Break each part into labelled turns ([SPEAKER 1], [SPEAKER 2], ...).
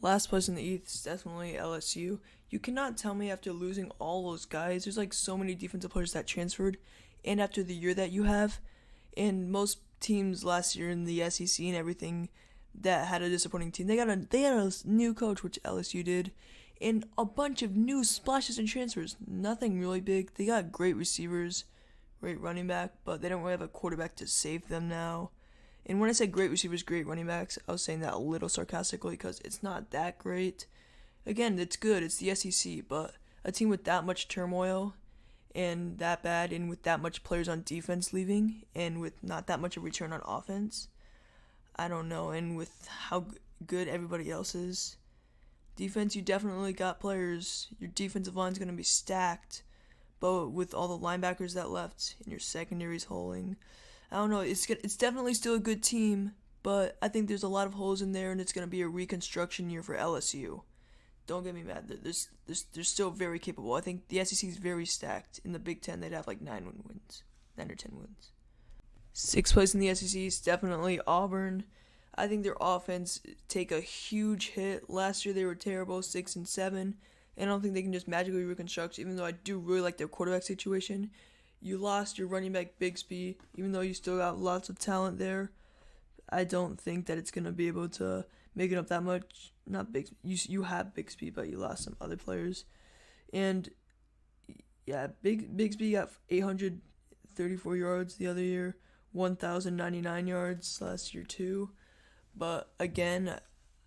[SPEAKER 1] Last place in the East is definitely LSU. You cannot tell me after losing all those guys, there's like so many defensive players that transferred, and after the year that you have, and most teams last year in the SEC and everything that had a disappointing team, they had a new coach, which LSU did, and a bunch of new splashes and transfers. Nothing really big. They got great receivers, great running back, but they don't really have a quarterback to save them now. And when I said great receivers, great running backs, I was saying that a little sarcastically because it's not that great. Again, it's good. It's the SEC, but a team with that much turmoil and that bad, and with that much players on defense leaving, and with not that much of return on offense, I don't know. And with how good everybody else is, defense, you definitely got players. Your defensive line's gonna be stacked, but with all the linebackers that left and your secondary's holding, I don't know. It's definitely still a good team, but I think there's a lot of holes in there, and it's gonna be a reconstruction year for LSU. Don't get me mad. They're still very capable. I think the SEC is very stacked. In the Big Ten, they'd have like 9 wins, 9 or 10 wins. Sixth place in the SEC is definitely Auburn. I think their offense take a huge hit. Last year they were terrible, 6-7, and I don't think they can just magically reconstruct. Even though I do really like their quarterback situation, you lost your running back Bigsby, even though you still got lots of talent there. I don't think that it's gonna be able to make it up that much. Not big. You have Bigsby, but you lost some other players, and yeah, Bigsby got 834 yards the other year, 1,099 yards last year too. But again,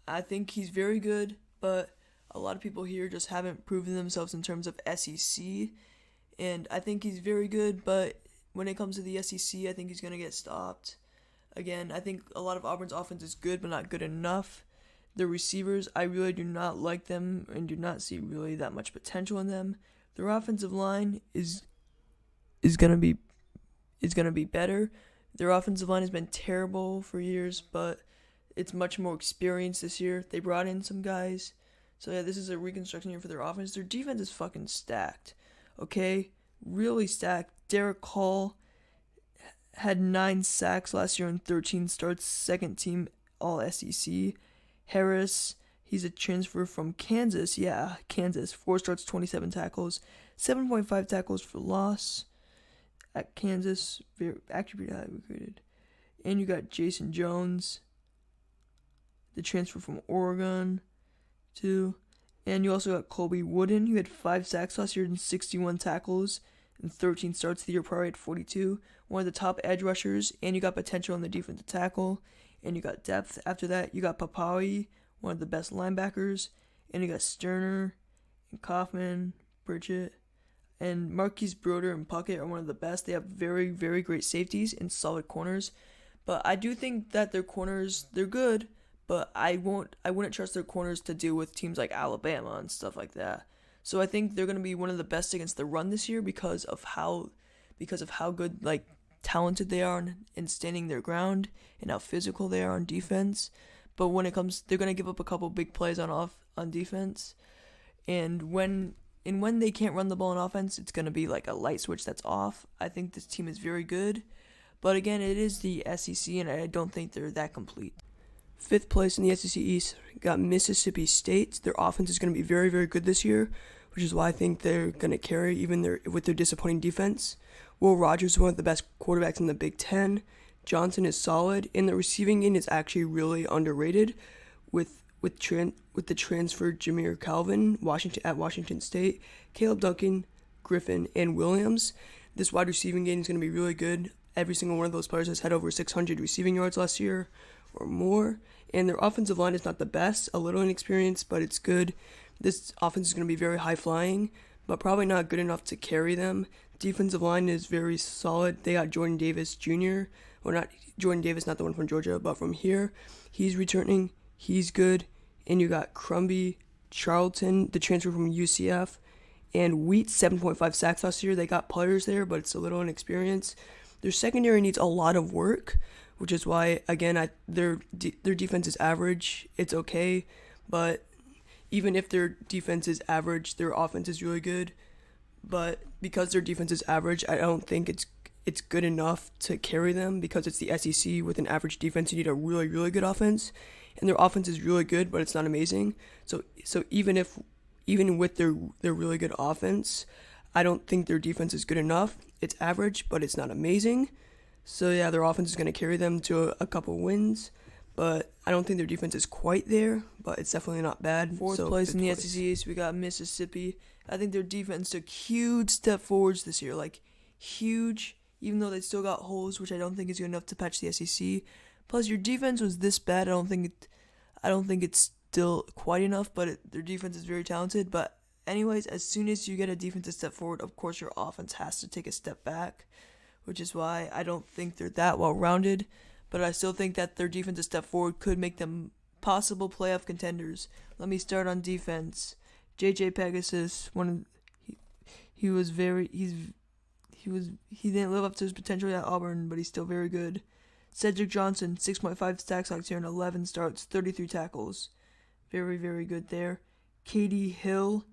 [SPEAKER 1] I think he's very good, but a lot of people here just haven't proven themselves in terms of SEC, and I think he's very good, but when it comes to the SEC, I think he's gonna get stopped. Again, I think a lot of Auburn's offense is good, but not good enough. Their receivers, I really do not like them and do not see really that much potential in them. Their offensive line is gonna be better. Their offensive line has been terrible for years, but it's much more experienced this year. They brought in some guys. So yeah, this is a reconstruction year for their offense. Their defense is fucking stacked. Okay? Really stacked. Derek Hall had 9 sacks last year and 13 starts, second team all SEC. Harris, he's a transfer from Kansas. Yeah, Kansas. 4 starts, 27 tackles, 7.5 tackles for loss at Kansas. Actually pretty highly recruited. And you got Jason Jones, the transfer from Oregon, too. And you also got Colby Wooden, who had 5 sacks last year and 61 tackles and 13 starts. The year prior at 42. One of the top edge rushers, and you got potential in the defensive tackle, and you got depth. After that, you got Papawi, one of the best linebackers, and you got Sterner and Kaufman, Pritchett, and Marquise Broder and Puckett are one of the best. They have very, very great safeties and solid corners, but I do think that their corners, they're good, but I wouldn't trust their corners to deal with teams like Alabama and stuff like that. So I think they're gonna be one of the best against the run this year because of how good, like, talented they are in standing their ground and how physical they are on defense. But when it comes, they're gonna give up a couple big plays on defense, and when they can't run the ball on offense, it's gonna be like a light switch that's off. I think this team is very good, but again, it is the SEC, and I don't think they're that complete. Fifth place in the SEC East got Mississippi State. Their offense is going to be very, very good this year, which is why I think they're going to carry even with their disappointing defense. Will Rogers is one of the best quarterbacks in the Big Ten. Johnson is solid, and the receiving game is actually really underrated with the transfer Jameer Calvin at Washington State, Caleb Duncan, Griffin, and Williams. This wide receiving game is going to be really good. Every single one of those players has had over 600 receiving yards last year or more, and their offensive line is not the best, a little inexperienced, but it's good. This offense is going to be very high flying, but probably not good enough to carry them. Defensive line is very solid. They got Jordan Davis Jr., or not Jordan Davis, not the one from Georgia, but from here. He's returning. He's good. And you got Crumby Charlton, the transfer from UCF, and Wheat, 7.5 sacks last year. They got players there, but it's a little inexperienced. Their secondary needs a lot of work, which is why, again, their defense is average. It's okay, but even if their defense is average, their offense is really good. But because their defense is average, I don't think it's good enough to carry them, because it's the SEC with an average defense. You need a really, really good offense. and their offense is really good, but it's not amazing. So even with their really good offense, I don't think their defense is good enough. It's average, but it's not amazing. So yeah, their offense is going to carry them to a couple wins, but I don't think their defense is quite there, but it's definitely not bad. Fourth place in the SEC East, we got Mississippi. I think their defense took huge step forwards this year, like huge, even though they still got holes, which I don't think is good enough to patch the SEC. Plus, your defense was this bad. I don't think it's still quite enough, but their defense is very talented. But anyways, as soon as you get a defensive step forward, of course your offense has to take a step back, which is why I don't think they're that well-rounded. But I still think that their defensive step forward could make them possible playoff contenders. Let me start on defense. J.J. Pegasus, he didn't live up to his potential at Auburn, but he's still very good. Cedric Johnson, 6.5 sacks last year in 11 starts, 33 tackles. Very, very good there. Katie Hill.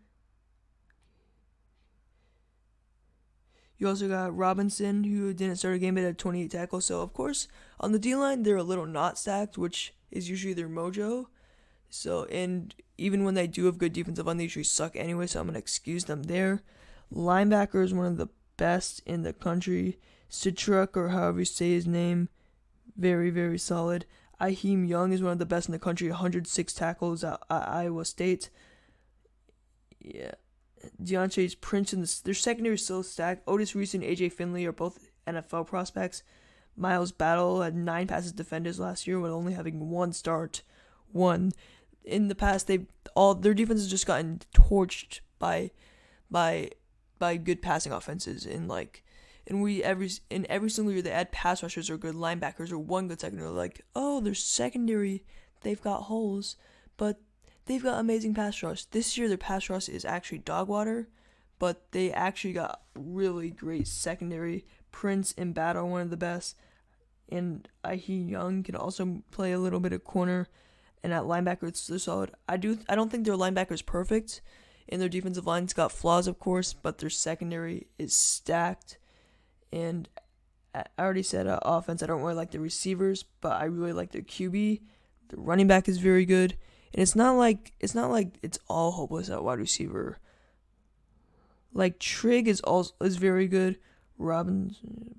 [SPEAKER 1] You also got Robinson, who didn't start a game but had 28 tackles. So, of course, on the D-line, they're a little not stacked, which is usually their mojo. So, and even when they do have good defensive line, they usually suck anyway, so I'm going to excuse them there. Linebacker is one of the best in the country. Citruk, or however you say his name, very, very solid. Aheem Young is one of the best in the country, 106 tackles at Iowa State. Yeah. Deontay Prince, their secondary is still stacked. Otis Reese and AJ Finley are both NFL prospects. Miles Battle had 9 passes defended last year with only having 1 start. In the past, their defense has just gotten torched by good passing offenses. Every single year they add pass rushers or good linebackers or one good secondary. Like, oh, their secondary, they've got holes, but they've got amazing pass rush. This year their pass rush is actually dog water, but they actually got really great secondary. Prince and Battle, one of the best, and Aheem Young can also play a little bit of corner. And at linebacker, they're solid. I don't think their linebacker is perfect, and their defensive line's got flaws, of course, but their secondary is stacked. And I already said offense. I don't really like the receivers, but I really like their QB. The running back is very good, and it's not like it's all hopeless at wide receiver. Like Trigg is very good. Robinson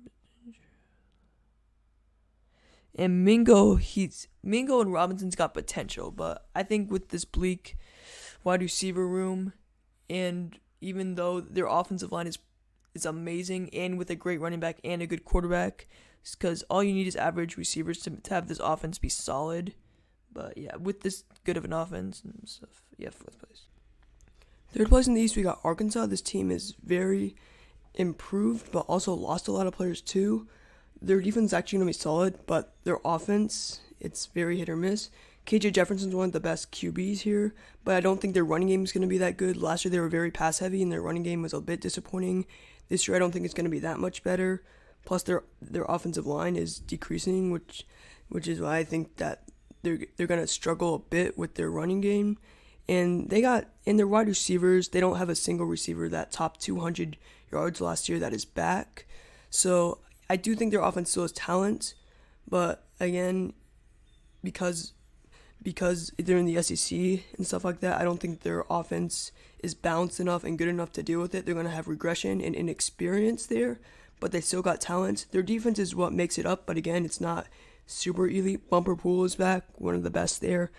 [SPEAKER 1] and Mingo and Robinson's got potential, but I think with this bleak wide receiver room, and even though their offensive line is amazing, and with a great running back and a good quarterback, because all you need is average receivers to have this offense be solid. But yeah, with this good of an offense and stuff, yeah, 4th place. 3rd place in the East, we got Arkansas. This team is very improved, but also lost a lot of players too. Their defense is actually going to be solid, but their offense, it's very hit or miss. KJ Jefferson's one of the best QBs here, but I don't think their running game is going to be that good. Last year they were very pass heavy, and their running game was a bit disappointing. This year I don't think it's going to be that much better. Plus their offensive line is decreasing, which is why I think that they're going to struggle a bit with their running game. And they got in their wide receivers, they don't have a single receiver that topped 200 yards last year that is back. So I do think their offense still has talent, but again, because they're in the SEC and stuff like that, I don't think their offense is balanced enough and good enough to deal with it. They're going to have regression and inexperience there, but they still got talent. Their defense is what makes it up, but again, it's not super elite. Bumper Pool is back, one of the best there.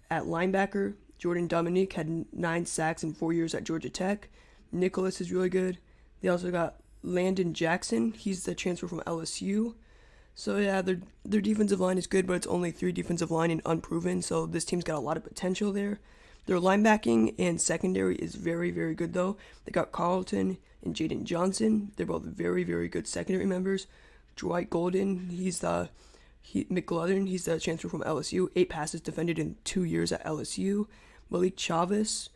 [SPEAKER 1] At linebacker, Jordan Dominique had 9 sacks in 4 years at Georgia Tech. Nicholas is really good. They also got Landon Jackson. He's the transfer from LSU. So yeah, their defensive line is good, but it's only 3 defensive line and unproven, so this team's got a lot of potential there. Their linebacking and secondary is very, very good though. They got Carlton and Jaden Johnson. They're both very, very good secondary members. Dwight Golden, McLovin, he's the transfer from LSU. 8 passes defended in 2 years at LSU. Malik Chavez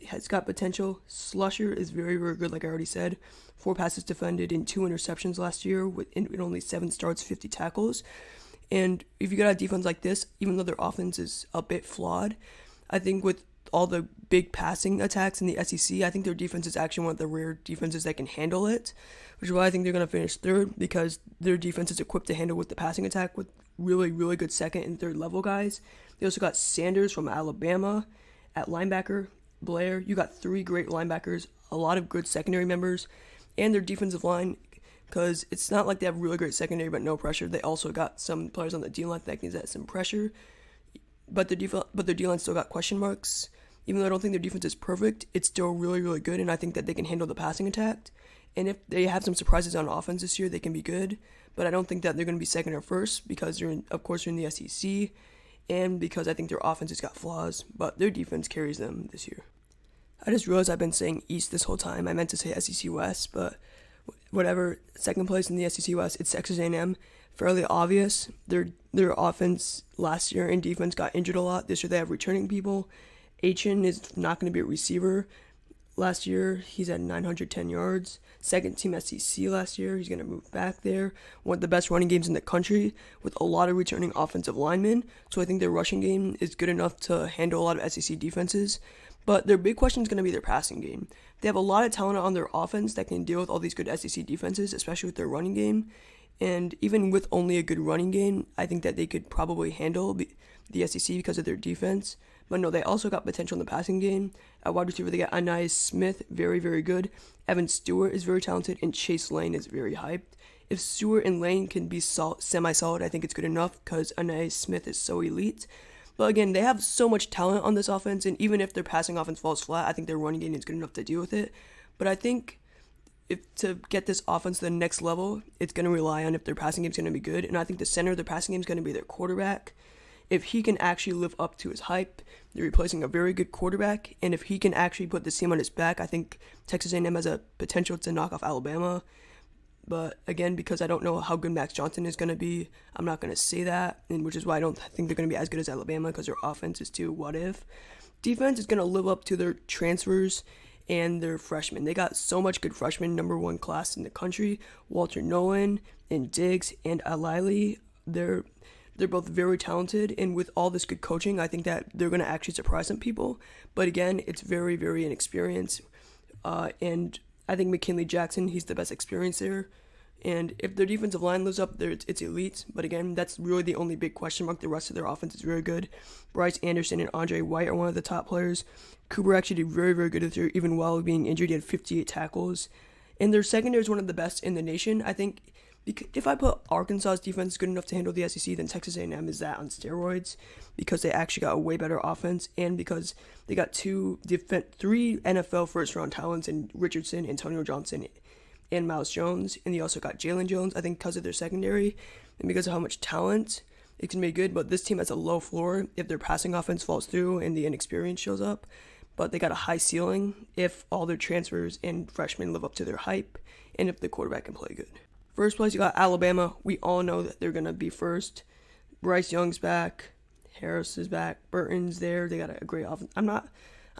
[SPEAKER 1] has got potential. Slusher is very, very good, like I already said. 4 passes defended and 2 interceptions last year in only 7 starts, 50 tackles. And if you got a defense like this, even though their offense is a bit flawed, I think with all the big passing attacks in the SEC, I think their defense is actually one of the rare defenses that can handle it, which is why I think they're going to finish 3rd, because their defense is equipped to handle with the passing attack really, really good second and third level guys. They also got Sanders from Alabama at linebacker. Blair, you got 3 great linebackers, a lot of good secondary members, and their defensive line, because it's not like they have really great secondary but no pressure. They also got some players on the D-line that can get some pressure, but their D-line still got question marks. Even though I don't think their defense is perfect, it's still really, really good, and I think that they can handle the passing attack. And if they have some surprises on offense this year, they can be good. But I don't think that they're going to be second or first because they're in the SEC, and because I think their offense has got flaws, but their defense carries them this year. I just realized I've been saying East this whole time. I meant to say SEC West, but whatever. Second place in the SEC West, it's Texas A&M. Fairly obvious. Their offense last year and defense got injured a lot. This year they have returning people. Achin is not going to be a receiver. Last year, he's at 910 yards. Second team SEC last year. He's going to move back there. One of the best running games in the country with a lot of returning offensive linemen. So I think their rushing game is good enough to handle a lot of SEC defenses. But their big question is going to be their passing game. They have a lot of talent on their offense that can deal with all these good SEC defenses, especially with their running game. And even with only a good running game, I think that they could probably handle the SEC because of their defense. But no, they also got potential in the passing game. At wide receiver, they got Ainias Smith, very, very good. Evan Stewart is very talented, and Chase Lane is very hyped. If Stewart and Lane can be semi-solid, I think it's good enough because Ainias Smith is so elite. But again, they have so much talent on this offense, and even if their passing offense falls flat, I think their running game is good enough to deal with it. But I think if to get this offense to the next level, it's going to rely on if their passing game is going to be good. And I think the center of their passing game is going to be their quarterback. If he can actually live up to his hype, they're replacing a very good quarterback. And if he can actually put the team on his back, I think Texas A&M has a potential to knock off Alabama. But again, because I don't know how good Max Johnson is going to be, I'm not going to say that, and which is why I don't think they're going to be as good as Alabama because their offense is too what if. Defense is going to live up to their transfers and their freshmen. They got so much good freshmen, number 1 class in the country. Walter Nolan and Diggs and Alili, they're both very talented, and with all this good coaching, I think that they're going to actually surprise some people. But again, it's very, very inexperienced, and I think McKinley Jackson, he's the best experience there. And if their defensive line lives up there, it's elite. But again, that's really the only big question mark. The rest of their offense is really good. Bryce Anderson and Andre White are one of the top players. Cooper actually did very, very good this year, even while being injured. He had 58 tackles. And their secondary is one of the best in the nation. I think if I put Arkansas's defense good enough to handle the SEC, then Texas A&M is that on steroids because they actually got a way better offense and because they got 3 NFL first-round talents in Richardson, Antonio Johnson, and Miles Jones. And they also got Jalen Jones, I think, because of their secondary and because of how much talent it can be good. But this team has a low floor if their passing offense falls through and the inexperience shows up. But they got a high ceiling if all their transfers and freshmen live up to their hype and if the quarterback can play good. First place, you got Alabama. We all know that they're going to be first. Bryce Young's back. Harris is back. Burton's there. They got a great offense. I'm not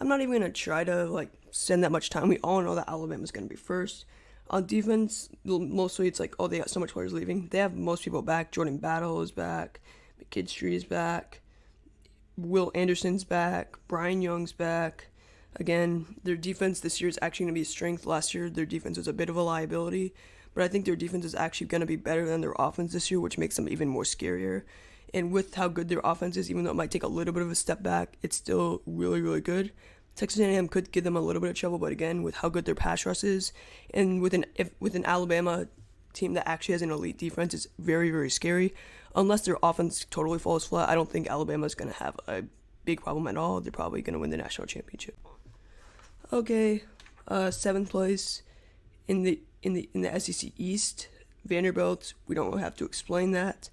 [SPEAKER 1] even going to try to spend that much time. We all know that Alabama's going to be first. On defense, mostly it's they got so much players leaving. They have most people back. Jordan Battle is back. McKinstry is back. Will Anderson's back. Brian Young's back. Again, their defense this year is actually going to be a strength. Last year, their defense was a bit of a liability. But I think their defense is actually going to be better than their offense this year, which makes them even more scarier. And with how good their offense is, even though it might take a little bit of a step back, it's still really, really good. Texas A&M could give them a little bit of trouble, but again, with how good their pass rush is, and with an Alabama team that actually has an elite defense, it's very, very scary. Unless their offense totally falls flat, I don't think Alabama is going to have a big problem at all. They're probably going to win the national championship. Okay, 7th place in the SEC East, Vanderbilt. We don't really have to explain that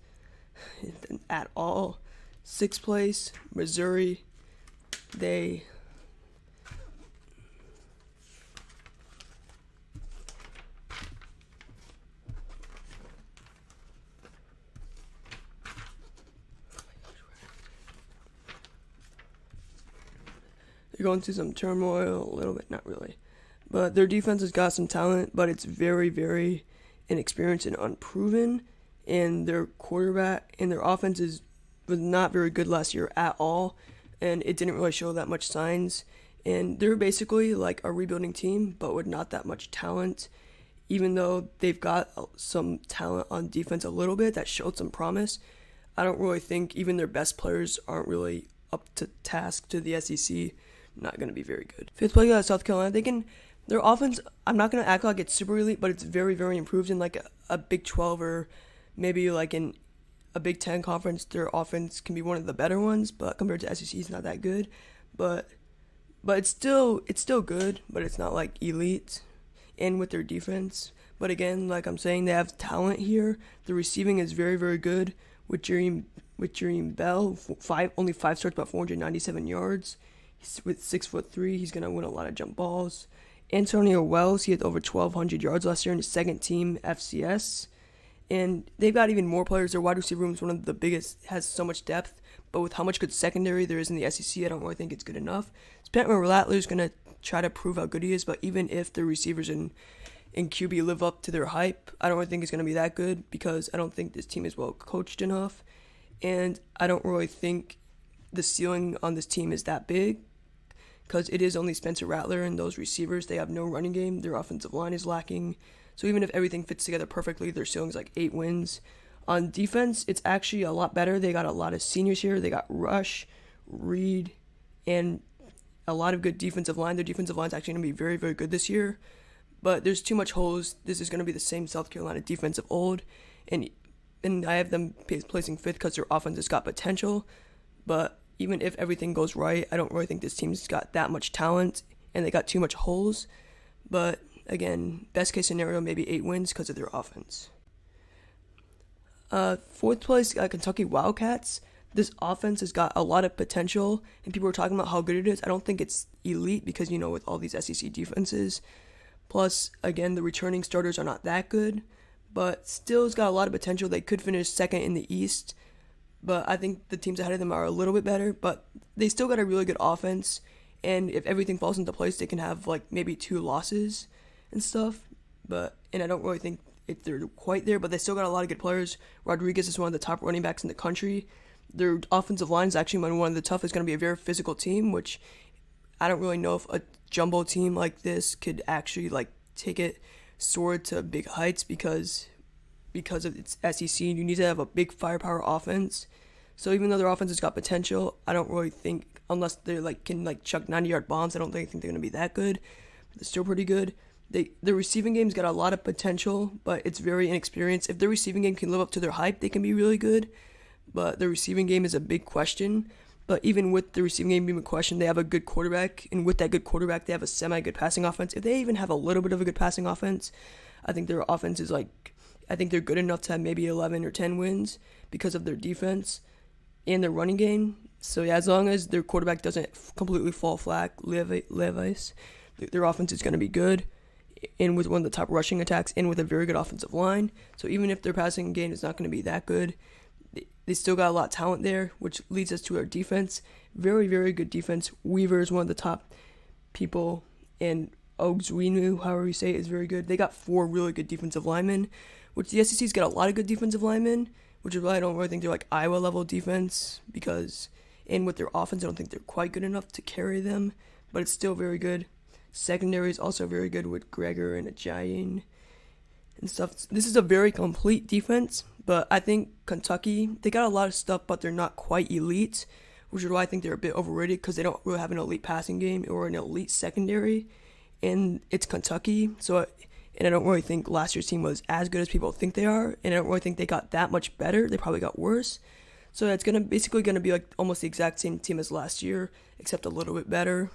[SPEAKER 1] at all. 6th place, Missouri. They're going through some turmoil, a little bit, not really. But their defense has got some talent, but it's very, very inexperienced and unproven. And their quarterback and their offense was not very good last year at all. And it didn't really show that much signs. And they're basically like a rebuilding team, but with not that much talent. Even though they've got some talent on defense a little bit that showed some promise,
[SPEAKER 2] I don't really think even their best players aren't really up to task to the SEC. Not going to be very good. Fifth place, South Carolina. Their offense, I'm not going to act like it's super elite, but it's very, very improved in like a Big 12 or maybe like in a Big 10 conference. Their offense can be one of the better ones, but compared to SEC, it's not that good. But it's still good, but it's not like elite. And with their defense, but again, like I'm saying, they have talent here. The receiving is very, very good with Jareem Bell. Only 5 starts, about 497 yards. He's with 6'3", he's gonna win a lot of jump balls. Antonio Wells, he had over 1,200 yards last year in his second team FCS. And they've got even more players. Their wide receiver room is one of the biggest, has so much depth. But with how much good secondary there is in the SEC, I don't really think it's good enough. Spencer Rattler's going to try to prove how good he is, but even if the receivers in QB live up to their hype, I don't really think it's going to be that good because I don't think this team is well coached enough. And I don't really think the ceiling on this team is that big because it is only Spencer Rattler and those receivers. They have no running game. Their offensive line is lacking. So even if everything fits together perfectly, their ceiling's like 8 wins. On defense, it's actually a lot better. They got a lot of seniors here. They got Rush, Reed, and a lot of good defensive line. Their defensive line's actually going to be very, very good this year. But there's too much holes. This is going to be the same South Carolina defense of old. And I have them placing 5th because their offense has got potential. But even if everything goes right, I don't really think this team's got that much talent. And they got too much holes. But again, best case scenario, maybe 8 wins because of their offense. 4th place, Kentucky Wildcats. This offense has got a lot of potential, and people are talking about how good it is. I don't think it's elite because, with all these SEC defenses. Plus, again, the returning starters are not that good, but still it's got a lot of potential. They could finish 2nd in the East, but I think the teams ahead of them are a little bit better, but they still got a really good offense, and if everything falls into place, they can have, maybe 2 losses and stuff, and I don't really think they're quite there, but they still got a lot of good players. Rodriguez is one of the top running backs in the country. Their offensive line is actually one of the toughest. It's going to be a very physical team, which I don't really know if a jumbo team like this could actually soar to big heights because of its SEC. You need to have a big firepower offense. So even though their offense has got potential, I don't really think, unless they can chuck 90-yard bombs, I don't think they're going to be that good. They're still pretty good. The receiving game's got a lot of potential, but it's very inexperienced. If their receiving game can live up to their hype, they can be really good. But the receiving game is a big question. But even with the receiving game being a question, they have a good quarterback. And with that good quarterback, they have a semi-good passing offense. If they even have a little bit of a good passing offense, I think their offense is I think they're good enough to have maybe 11 or 10 wins because of their defense and their running game. So yeah, as long as their quarterback doesn't completely fall flat, Levis, their offense is going to be good. And with one of the top rushing attacks and with a very good offensive line. So even if their passing game is not going to be that good, they still got a lot of talent there, which leads us to our defense. Very, very good defense. Weaver is one of the top people, and Ogwenu, however you say it, is very good. They got 4 really good defensive linemen, which the SEC's got a lot of good defensive linemen, which is why I don't really think they're Iowa-level defense, and with their offense, I don't think they're quite good enough to carry them, but it's still very good. Secondary is also very good with Gregor and Ajayin and stuff. This is a very complete defense, but I think Kentucky, they got a lot of stuff, but they're not quite elite, which is why I think they're a bit overrated because they don't really have an elite passing game or an elite secondary, and it's Kentucky, and I don't really think last year's team was as good as people think they are, and I don't really think they got that much better. They probably got worse. So it's basically going to be almost the exact same team as last year, except a little bit better.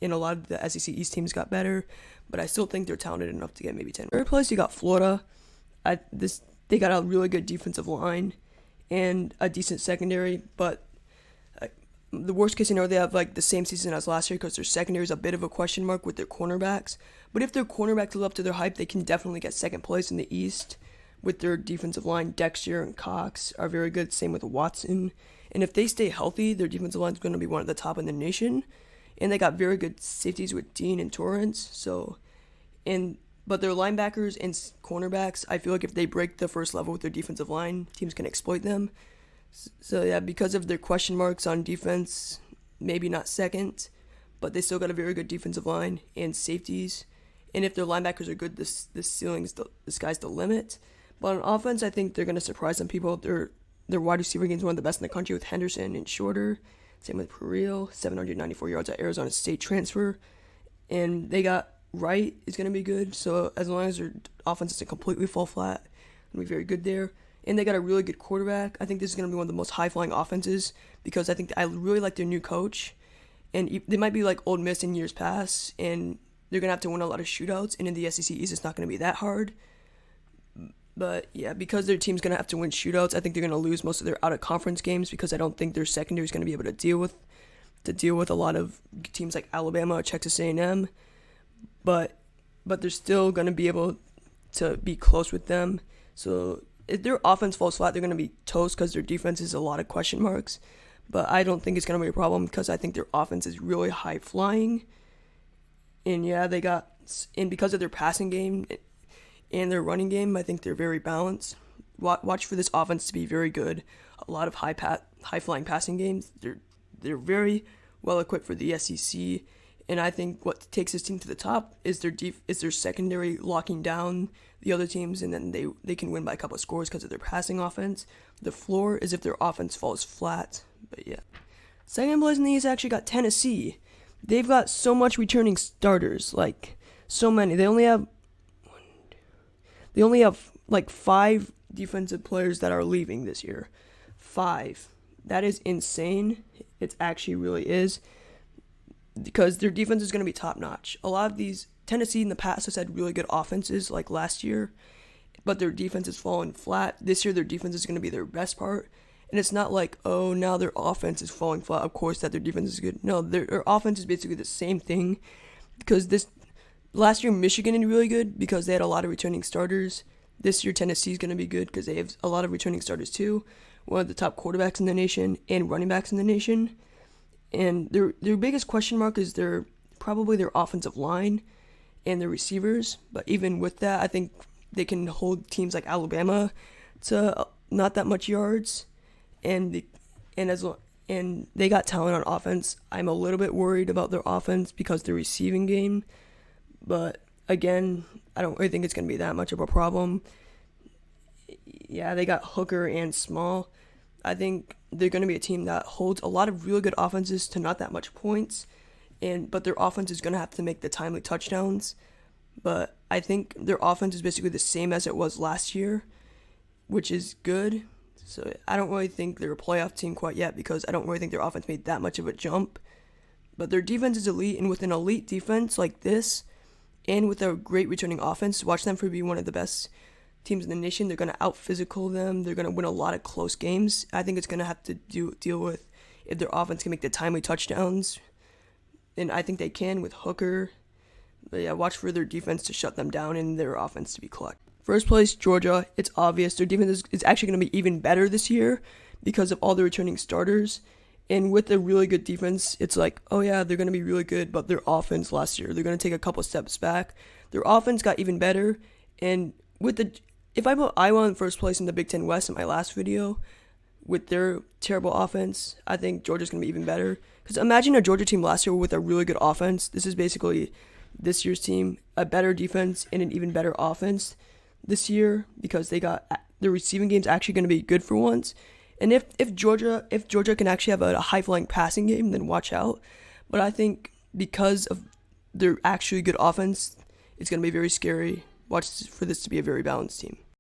[SPEAKER 2] And a lot of the SEC East teams got better, but I still think they're talented enough to get maybe 10. Third place, you got Florida. They got a really good defensive line and a decent secondary, but the worst case scenario, they have the same season as last year because their secondary is a bit of a question mark with their cornerbacks. But if their cornerbacks live up to their hype, they can definitely get 2nd place in the East with their defensive line. Dexter and Cox are very good, same with Watson. And if they stay healthy, their defensive line is going to be one of the top in the nation. And they got very good safeties with Dean and Torrance. But their linebackers and cornerbacks, I feel like if they break the first level with their defensive line, teams can exploit them. So yeah, because of their question marks on defense, maybe not 2nd, but they still got a very good defensive line and safeties. And if their linebackers are good, this sky's the limit. But on offense, I think they're going to surprise some people. their wide receiver game is one of the best in the country with Henderson and Shorter. Same with Pereal, 794 yards at Arizona State transfer. And they got Wright is going to be good. So as long as their offense doesn't completely fall flat, it'll be very good there. And they got a really good quarterback. I think this is going to be one of the most high-flying offenses because I really like their new coach. And they might be like Ole Miss in years past, and they're going to have to win a lot of shootouts. And in the SEC East, it's not going to be that hard. But yeah, because their team's going to have to win shootouts, I think they're going to lose most of their out-of-conference games because I don't think their secondary is going to be able to deal with a lot of teams like Alabama or Texas A&M. But they're still going to be able to be close with them. So if their offense falls flat, they're going to be toast because their defense is a lot of question marks. But I don't think it's going to be a problem because I think their offense is really high flying. And yeah, and because of their passing game and their running game, I think they're very balanced. Watch for this offense to be very good. A lot of high flying passing games. They're very well equipped for the SEC. And I think what takes this team to the top is their secondary locking down the other teams, and then they can win by a couple of scores because of their passing offense. The floor is if their offense falls flat. But yeah. Second place in the East actually got Tennessee. They've got so much returning starters, like so many. They only have like 5 defensive players that are leaving this year. 5. That is insane. It actually really is. Because their defense is going to be top-notch. A lot of these, Tennessee in the past has had really good offenses, like last year, but their defense has fallen flat. This year, their defense is going to be their best part. And it's not like, oh, now their offense is falling flat. Of course that their defense is good. No, their offense is basically the same thing. Because last year, Michigan did really good because they had a lot of returning starters. This year, Tennessee is going to be good because they have a lot of returning starters too. One of the top quarterbacks in the nation and running backs in the nation. And their biggest question mark is probably their offensive line and their receivers. But even with that, I think they can hold teams like Alabama to not that much yards. And they got talent on offense. I'm a little bit worried about their offense because their receiving game. But again, I don't really think it's going to be that much of a problem. Yeah, they got Hooker and Small. I think they're going to be a team that holds a lot of really good offenses to not that much points, but their offense is going to have to make the timely touchdowns. But I think their offense is basically the same as it was last year, which is good. So I don't really think they're a playoff team quite yet because I don't really think their offense made that much of a jump. But their defense is elite, and with an elite defense like this, and with a great returning offense, watch them for being one of the best teams in the nation. They're going to out-physical them. They're going to win a lot of close games. I think it's going to have to deal with if their offense can make the timely touchdowns. And I think they can with Hooker. But yeah, watch for their defense to shut them down and their offense to be clutch. First place, Georgia. It's obvious. Their defense is actually going to be even better this year because of all the returning starters. And with a really good defense, it's like, oh yeah, they're going to be really good, but their offense last year, they're going to take a couple steps back. Their offense got even better. And if I put Iowa in first place in the Big Ten West in my last video, with their terrible offense, I think Georgia's going to be even better. Because imagine a Georgia team last year with a really good offense. This is basically this year's team, a better defense and an even better offense this year because they got the receiving game's actually going to be good for once. And if Georgia can actually have a high-flying passing game, then watch out. But I think because of their actually good offense, it's going to be very scary. Watch for this to be a very balanced team.